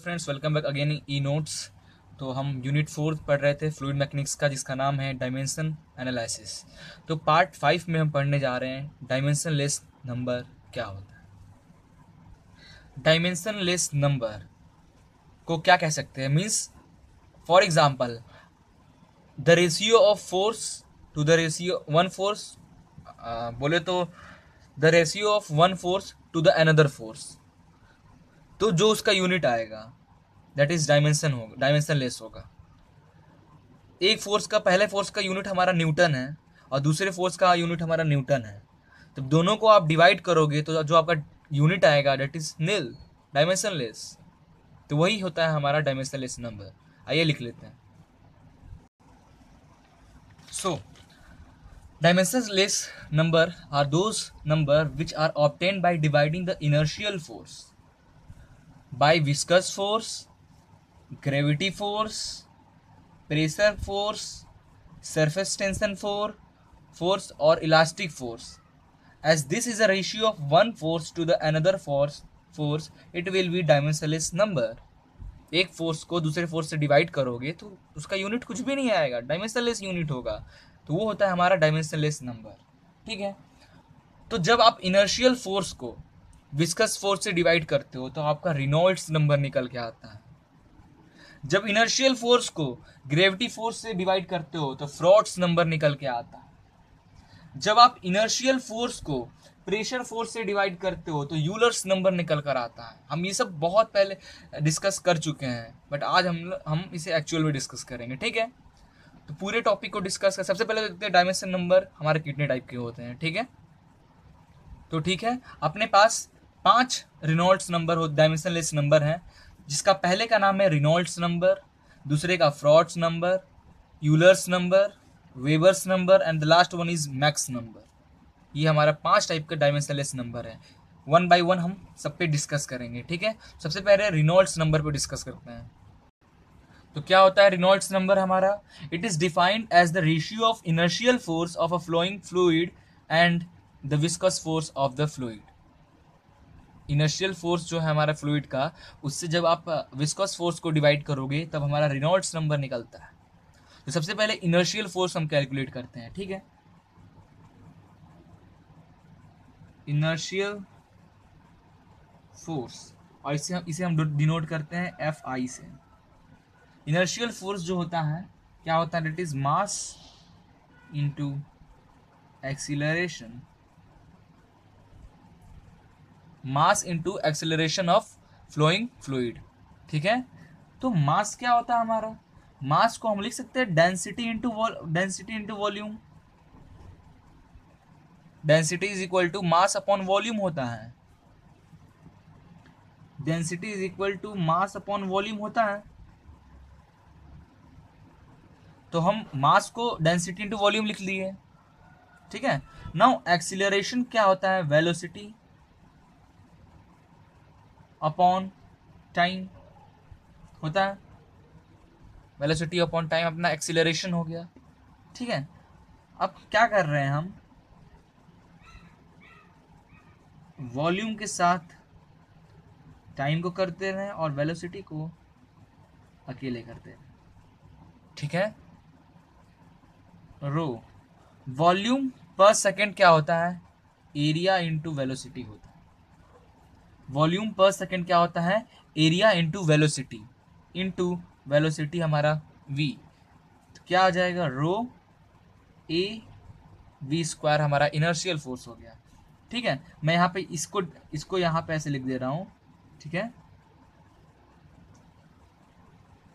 Friends, welcome back again e notes. तो हम unit 4 पढ़ रहे थे फ्लूइड मैकेनिक्स का, जिसका नाम है डायमेंशन एनालिसिस। तो पार्ट 5 में हम पढ़ने जा रहे हैं डायमेंशनलेस नंबर क्या होता है। डायमेंशनलेस नंबर को क्या कह सकते हैं, means for example the ratio of force to the ratio one force, बोले तो the ratio of one force to the another force. तो जो उसका यूनिट आएगा दैट इज डायमेंशन होगा, डायमेंशनलेस होगा। एक फोर्स का, पहले फोर्स का यूनिट हमारा न्यूटन है और दूसरे फोर्स का यूनिट हमारा न्यूटन है। तो दोनों को आप डिवाइड करोगे तो जो आपका यूनिट आएगा दैट इज नील, डायमेंशनलेस। तो वही होता है हमारा डायमेंशनलेस नंबर। आइए लिख लेते हैं। So dimensionless number are those number which are obtained by dividing the inertial force by viscous force, gravity force, pressure force, surface tension force or elastic force. As this is a ratio of one force to the another force, it will be dimensionless number. एक force को दूसरे force से divide करोगे तो उसका unit कुछ भी नहीं आएगा, डायमेंशनलेस यूनिट होगा। तो वो होता है हमारा डायमेंशनलेस नंबर। ठीक है। तो जब आप इनर्शियल फोर्स को विस्कस फोर्स से डिवाइड करते हो तो आपका रेनॉल्ड्स नंबर निकल के आता है। जब इनर्शियल फोर्स को ग्रेविटी फोर्स से डिवाइड करते हो तो फ्रॉड्स नंबर निकल के आता है। जब आप इनर्शियल फोर्स को प्रेशर फोर्स से डिवाइड करते हो तो यूलर्स नंबर निकल कर आता है। हम ये सब बहुत पहले डिस्कस कर चुके हैं, बट आज हम इसे एक्चुअल में डिस्कस करेंगे। ठीक है। तो पूरे टॉपिक को डिस्कस कर, सबसे पहले देखते हैं डायमेंशन नंबर हमारे कितने टाइप के होते हैं। ठीक है। तो ठीक है, अपने पास 5 रेनॉल्ड्स नंबर डायमेंशनलेस नंबर हैं, जिसका पहले का नाम है रेनॉल्ड्स नंबर, दूसरे का frauds number, Euler's number, Weber's number and the last one is Mach's number. ये हमारा 5 टाइप का डायमेंशनलेस नंबर है। वन बाय वन हम सब पे डिस्कस करेंगे। ठीक है। सबसे पहले रेनॉल्ड्स नंबर पे डिस्कस करते हैं। तो क्या होता है रेनॉल्ड्स नंबर हमारा? It is defined as the ratio of inertial force of a flowing fluid and the viscous force of the fluid. Inertial force जो है हमारा फ्लूइड का, उससे जब आप विस्कस फोर्स को डिवाइड करोगे तब हमारा रेनॉल्ड्स नंबर निकलता है। तो सबसे पहले इनर्शियल फोर्स हम कैलकुलेट करते हैं। ठीक है। इनर्शियल फोर्स, और इसे हम डिनोट करते हैं एफ आई से। इनर्शियल फोर्स जो होता है क्या होता है? That is mass into acceleration, mass into acceleration of flowing fluid. ठीक है। तो मास क्या होता है हमारा? मास को हम लिख सकते हैं density into volume. Density is equal to mass upon volume होता है। Density is equal to mass upon volume होता है। तो हम मास को डेंसिटी इनटू वॉल्यूम लिख लिए। ठीक है। नाउ एक्सीलरेशन क्या होता है? वेलोसिटी अपॉन टाइम होता है। वेलोसिटी अपॉन टाइम अपना एक्सीलरेशन हो गया। ठीक है। अब क्या कर रहे हैं हम? वॉल्यूम के साथ टाइम को करते रहे और वेलोसिटी को अकेले करते रहे। ठीक है। रो वॉल्यूम पर सेकेंड क्या होता है? एरिया इंटू वेलोसिटी होता है। वॉल्यूम पर सेकेंड क्या होता है? Area into velocity, into velocity हमारा v। तो क्या आ जाएगा? रो ए वी स्क्वायर हमारा इनर्शियल फोर्स हो गया। ठीक है। मैं यहाँ पे इसको यहाँ पे ऐसे लिख दे रहा हूँ। ठीक है।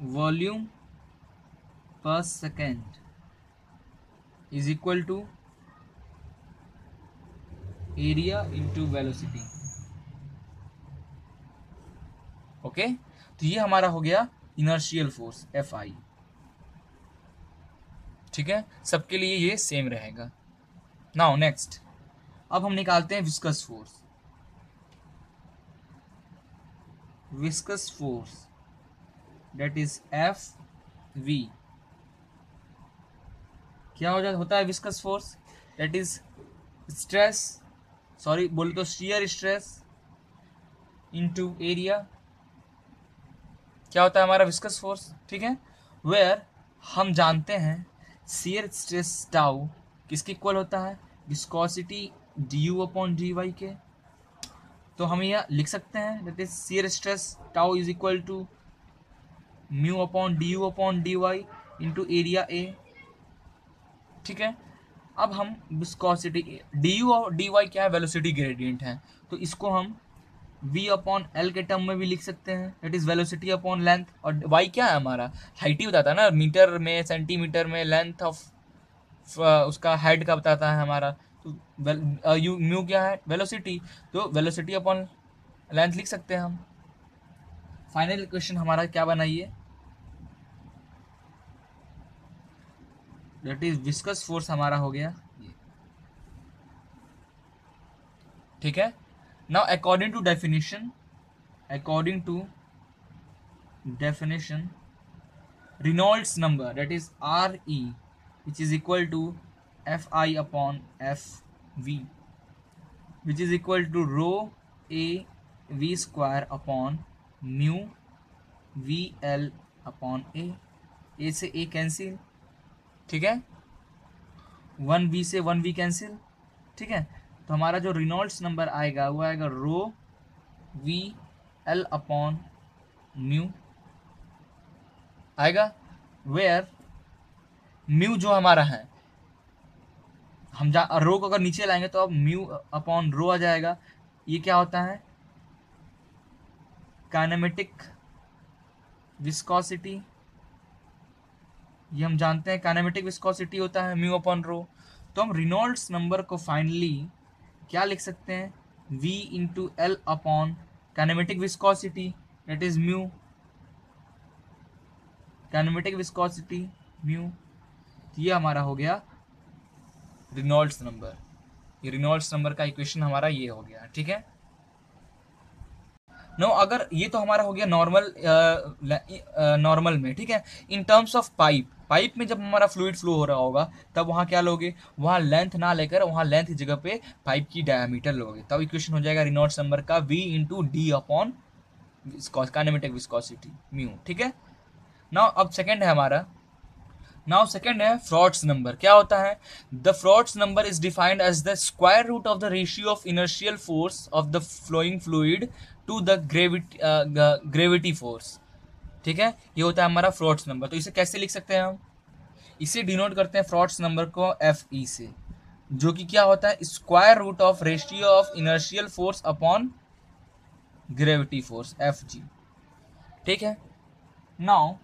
वॉल्यूम पर second is equal to area into velocity. Okay. तो ये हमारा हो गया इनर्शियल फोर्स एफ आई। ठीक है। सबके लिए ये सेम रहेगा। नाउ नेक्स्ट, अब हम निकालते हैं viscous force. Viscous force that is F V. क्या होता है viscous force? That is stress, sorry बोले तो शियर स्ट्रेस इंटू एरिया क्या होता है हमारा विस्कस फोर्स, ठीक है, वेयर हम जानते हैं शियर स्ट्रेस टाउ किसके इक्वल होता है, viscosity D U upon D Y के। तो हम यह लिख सकते हैं that is shear stress tau is equal to mu upon D Y into area A, ठीक है। अब हम विस्कोसिटी डी यू और डी वाई क्या है, वेलोसिटी ग्रेडियंट है, तो इसको हम v अपॉन एल के टर्म में भी लिख सकते हैं, that is velocity upon length, और y क्या है हमारा, हाइट ही बताता है ना, मीटर में सेंटीमीटर में लेंथ ऑफ उसका हेड का बताता है हमारा, तो यू म्यू क्या है, वेलोसिटी, तो वेलोसिटी अपॉन लेंथ लिख सकते हैं हम। फाइनल इक्वेशन हमारा क्या बनाइए, दैट इज विस्कस फोर्स हमारा हो गया ये, ठीक है। Now according to definition Reynolds number, that is Re, which is equal to Fi upon Fv, which is equal to rho a v square upon mu vl upon a से a cancel, ठीक है, 1v से 1v cancel, ठीक है। तो हमारा जो Reynolds number आएगा वो आएगा रो वी एल अपॉन म्यू आएगा, वेयर म्यू जो हमारा है, हम रो को अगर नीचे लाएंगे तो अब म्यू अपॉन रो आ जाएगा। ये क्या होता है, काइनेमेटिक विस्कोसिटी, ये हम जानते हैं काइनेमेटिक विस्कोसिटी होता है म्यू अपॉन रो। तो हम रिनॉल्ड्स नंबर को फाइनली क्या लिख सकते हैं, v into L upon kinematic viscosity, that is mu, kinematic viscosity mu. ये हमारा हो गया रिनॉल्ड्स नंबर, ये रिनॉल्ड्स नंबर का इक्वेशन हमारा ये हो गया, ठीक है। नो अगर ये तो हमारा हो गया नॉर्मल में, ठीक है। इन टर्म्स ऑफ पाइप में जब हमारा फ्लूइड फ्लो हो रहा होगा तब वहाँ क्या लोगे, वहाँ लेंथ ना लेकर वहाँ लेंथ की जगह पे पाइप की डायमीटर लोगे, तब इक्वेशन हो जाएगा रिनॉल्ड्स नंबर का v into D upon kinematic viscosity mu, ठीक है। नाउ अब सेकेंड है हमारा, सेकेंड है फ्रॉड्स नंबर। क्या होता है, the Froude's number is defined as the square root of the ratio of inertial force of the flowing fluid to the gravity force, ठीक है। ये होता है हमारा फ्रॉड्स नंबर। तो इसे कैसे लिख सकते हैं हम, इसे डिनोट करते हैं फ्रॉड्स नंबर को एफ ई से, जो कि क्या होता है, square root of ratio of inertial force upon gravity force F G, ठीक है। Now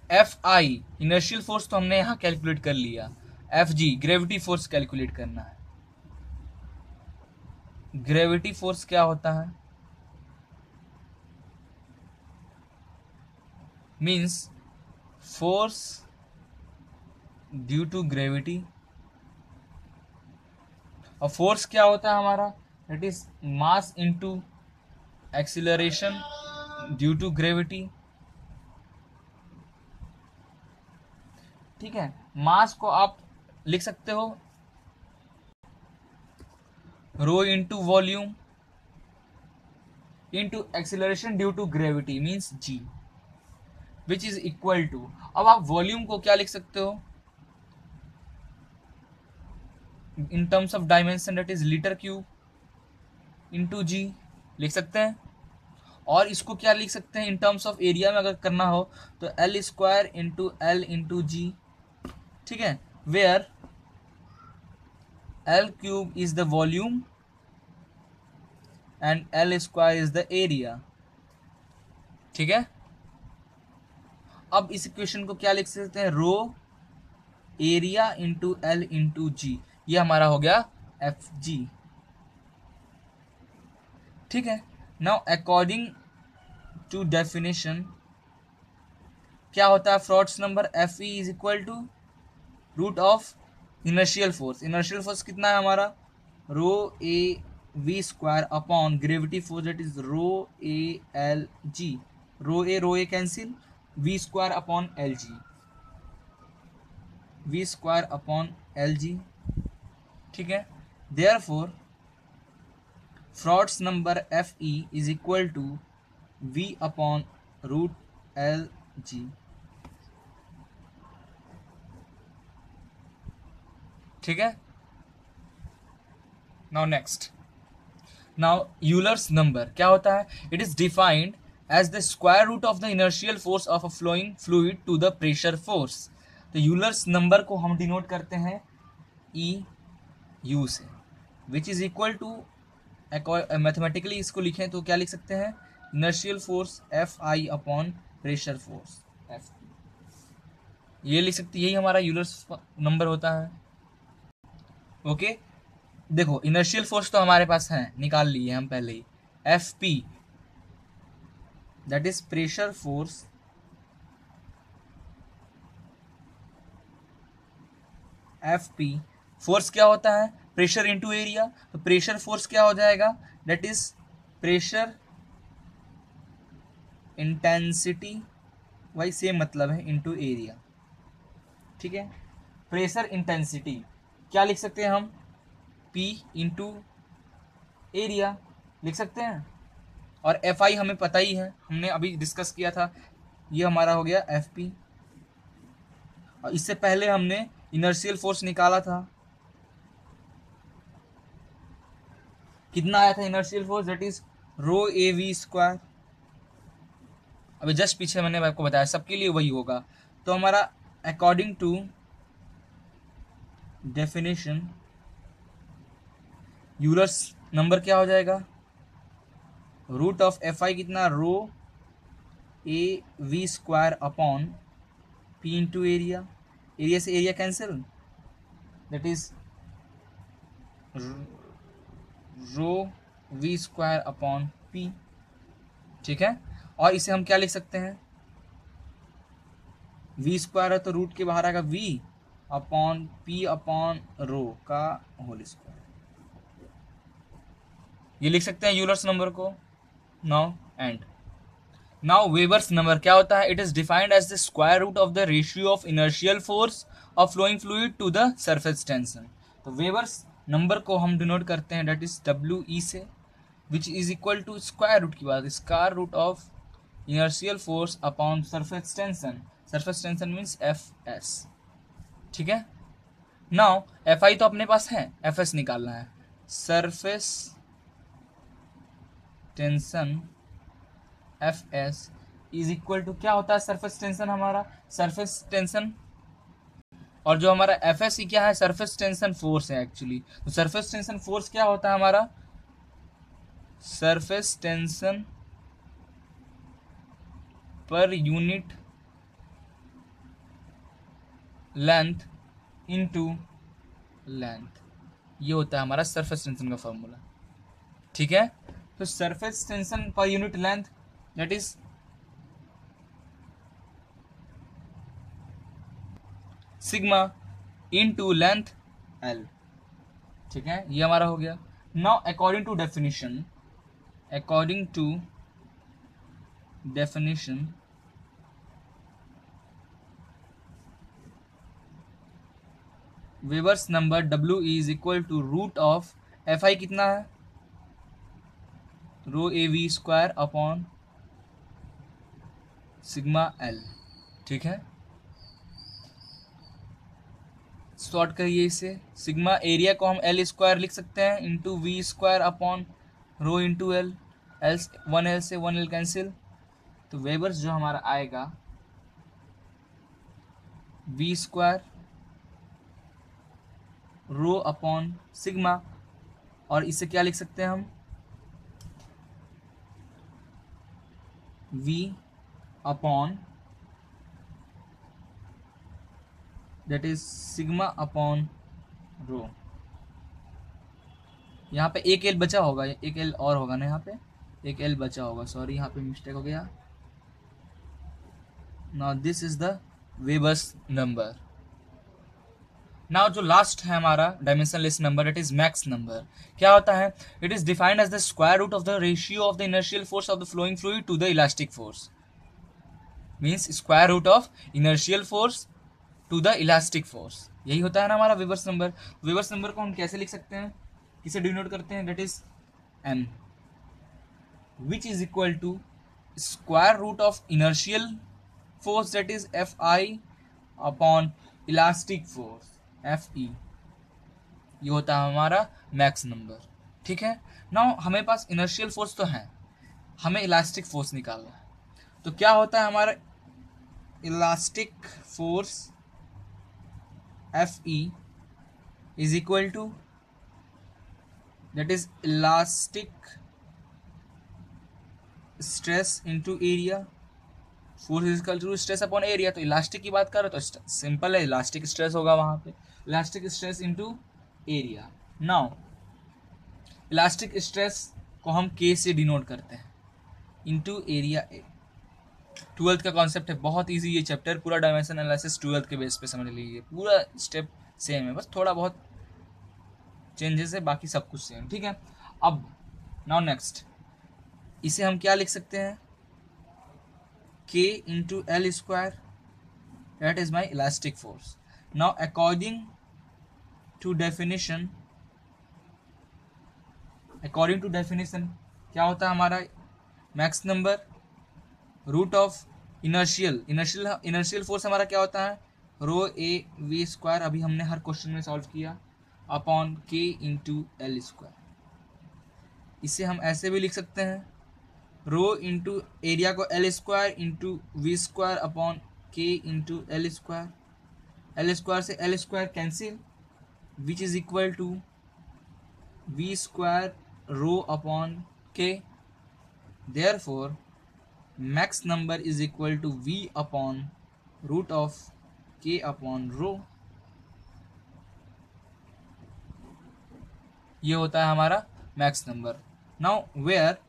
F I inertial force तो हमने यहां कैलकुलेट कर लिया, F G gravity force calculate करना है। ग्रेविटी फोर्स क्या होता है, means force due to gravity, और फोर्स क्या होता है हमारा, that is mass into acceleration due to gravity, ठीक है। मास को आप लिख सकते हो rho into volume into acceleration due to gravity means g, which is equal to, अब आप वॉल्यूम को क्या लिख सकते हो in terms of dimension, that is litre cube into g लिख सकते हैं, और इसको क्या लिख सकते हैं इन टर्म्स ऑफ एरिया में अगर करना हो तो L square into L into g, ठीक है, where L cube is the volume and L square is the area, ठीक है। अब इस इक्वेशन को क्या लिख सकते हैं, रो एरिया इंटू एल इंटू जी, ये हमारा हो गया एफ जी, ठीक है। नाउ अकॉर्डिंग टू डेफिनेशन क्या होता है Froude's number, F E is equal to root of inertial force, inertial force कितना है हमारा, rho A V square upon gravity force that is rho A L g, rho A cancel, V square upon L g, V square upon L g, ठीक है। Therefore Froude's number F E is equal to V upon root L g. ठीक है। Now next, now Euler's number क्या होता है? It is defined as the square root of the inertial force of a flowing fluid to the pressure force. तो Euler's number को हम denote करते हैं ई यू से, which is equal to, mathematically इसको लिखें तो क्या लिख सकते हैं? Inertial force F I upon pressure force F, ये लिख सकते, यही हमारा यूलर्स नंबर होता है। ओके, देखो इनर्शियल फोर्स तो हमारे पास है, निकाल लिए हम पहले ही, F P that is pressure force F P. Force क्या होता है? Pressure into area. तो प्रेशर फोर्स क्या हो जाएगा? दैट इज प्रेशर इंटेंसिटी, वही सेम मतलब है, इनटू एरिया। ठीक है, प्रेशर इंटेंसिटी क्या लिख सकते हैं हम? P इंटू एरिया लिख सकते हैं। और एफ आई हमें पता ही है, हमने अभी डिस्कस किया था, ये हमारा हो गया एफ पी। और इससे पहले हमने इनर्शियल फोर्स निकाला था, कितना आया था inertial force? That is rho A V square. अभी जस्ट पीछे मैंने आपको बताया, सबके लिए वही होगा। तो हमारा according to definition Euler's number क्या हो जाएगा? रूट ऑफ एफ आई कितना? Rho A V square upon P into area. Area से area cancel, that is rho V square upon P. ठीक है, और इसे हम क्या लिख सकते हैं? वी स्क्वायर है तो रूट के बाहर आएगा V upon P upon rho का होल स्क्वायर, ये लिख सकते हैं यूलर्स नंबर को। Now and now Weber's number क्या होता है? It is defined as the square root of the ratio of inertial force of flowing fluid to the surface tension. तो वेबर्स नंबर को हम डिनोट करते हैं दैट इज डब्ल्यू ई से, which is equal to square root की बात, square root of inertial force upon surface tension. Surface tension means F S. ठीक है, नाउ एफ आई तो अपने पास है, एफ एस निकालना है। Surface tension F S is equal to क्या होता है? सरफेस टेंशन हमारा, सरफेस टेंशन, और जो हमारा एफ एस क्या है? सरफेस टेंशन फोर्स है एक्चुअली। तो सरफेस टेंशन फोर्स क्या होता है हमारा? सरफेस टेंशन पर यूनिट लेंथ इनटू लेंथ, ये होता है हमारा सरफेस टेंशन का फॉर्मूला। ठीक है, तो सरफेस टेंशन पर unit length that is sigma into length L. ठीक है, ये हमारा हो गया। Now according to definition, according to definition Weber's number W is equal to root of F I कितना है? Rho A V square upon sigma L. ठीक है, शॉर्ट करिए इसे, सिग्मा एरिया को हम एल स्क्वायर लिख सकते हैं into V square upon rho into L, L one L से वन एल कैंसिल। तो वेबर्स जो हमारा आएगा V square rho upon sigma, और इसे क्या लिख सकते हैं हम? V upon that is sigma upon rho. यहाँ पे एक एल बचा होगा, एक एल और होगा ना, यहाँ पे एक एल बचा होगा, सॉरी यहाँ पे मिस्टेक हो गया। Now this is the Weber's number. Now जो लास्ट है हमारा dimensionless number, it is Mach's number. क्या होता है? It is defined as the square root of the ratio of the inertial force of the flowing fluid to the elastic force. Means square root of inertial force to the elastic force, यही होता है ना हमारा Weber's number. Weber's number को हम कैसे लिख सकते हैं, किसे डिनोट करते हैं? That is M, which is equal to square root of inertial force that is F I upon elastic force F E, ये होता है हमारा मैक्स नंबर। ठीक है, नाउ हमें पास इनर्शियल फोर्स तो है, हमें इलास्टिक फोर्स निकालना है। तो क्या होता है हमारा elastic force F E is equal to, that is elastic stress into area, force is equal to stress upon area. तो इलास्टिक की बात करो तो सिंपल है, इलास्टिक स्ट्रेस होगा वहां पे, elastic stress into area. Now elastic stress को हम के से डिनोट करते हैं, इनटू एरिया ए। 12th का कॉन्सेप्ट है, बहुत इजी ये चैप्टर, पूरा डायमेंशन एनालिसिस 12th के बेस पे समझ लीजिए, पूरा स्टेप सेम है, बस थोड़ा बहुत चेंजेस है, बाकी सब कुछ सेम। ठीक है, अब नाउ नेक्स्ट, इसे हम क्या लिख सकते हैं, K into L square, that is my elastic force. Now according to definition क्या होता है हमारा max number root of inertial force हमारा क्या होता है, रो ए वी स्क्वायर, अभी हमने हर क्वेश्चन में सॉल्व किया, upon K into L square. इसे हम ऐसे भी लिख सकते हैं, रो इंटू एरिया को L square into V square upon K into L square, L square से L square cancel, which is equal to V square rho upon K. Therefore Mach number is equal to V upon root of K upon rho. ये होता है हमारा max number. Now where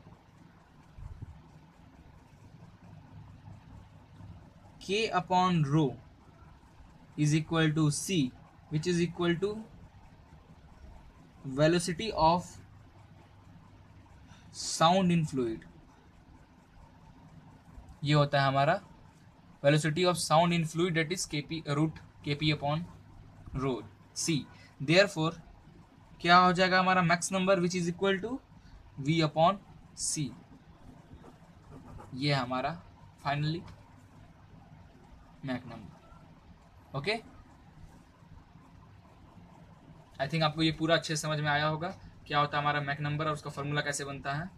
K upon rho is equal to C, which is equal to velocity of sound in fluid। ये होता है हमारा velocity of sound in fluid, that is kp root kp upon rho C। therefore क्या हो जाएगा हमारा max number, which is equal to V upon C। ये है हमारा finally Mach number. Okay, I think आपको ये पूरा अच्छे से समझ में आया होगा क्या होता है हमारा मैक नंबर और उसका फॉर्मूला कैसे बनता है।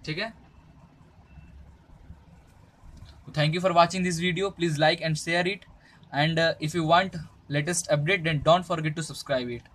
ठीक है, thank you for watching this video, please like and share it, and if you want latest update then don't forget to subscribe it.